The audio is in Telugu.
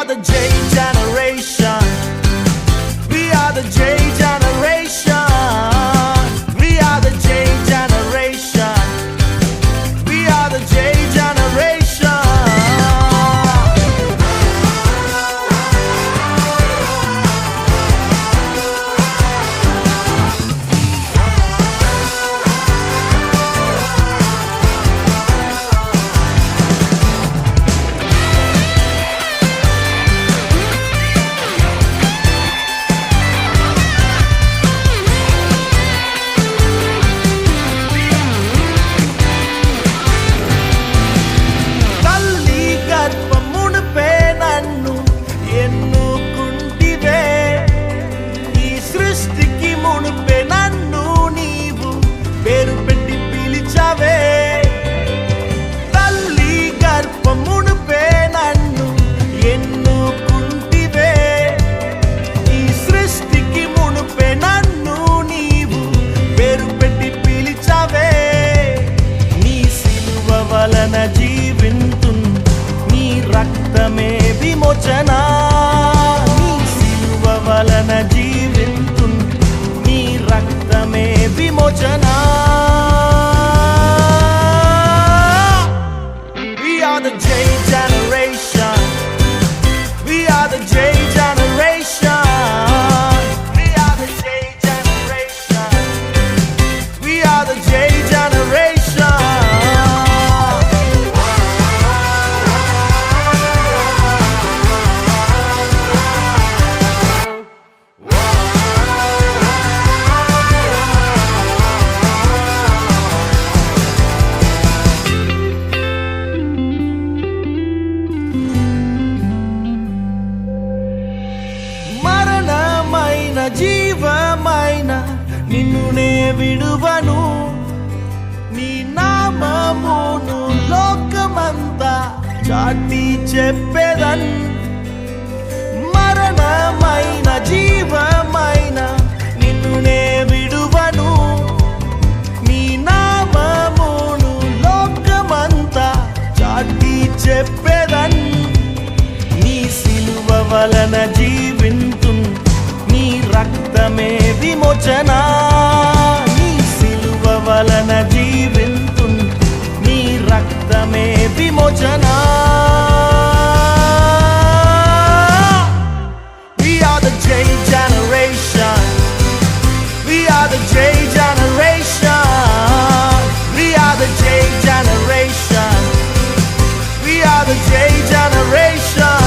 are the J generation. We are the J generation. We are the J generation. We are the J generation. జీవింతున్ నీ రక్తమే విమోచన నీ సిలువ వలన జీవింతున్ నీ రక్తమే విమోచన We are the J generation. We are the J generation. We are the J generation. We are the J generation. జీవమైన నిన్ను నే విడువను నీ నామమును లోకమంతా చాటి చెప్పెదన్ మరణమైన జీవమైన నిన్ను నే విడువను నీ నామమును లోకమంతా చాటి చెప్పెదన్ నీ సిలువ వలన జీవింతున్ నీ రక్తమే విమోచన నీ సిలువ వలన జీవింతున్ నీ రక్తమే విమోచన We are the J generation. We are the J generation. We are the J generation. We are the J generation.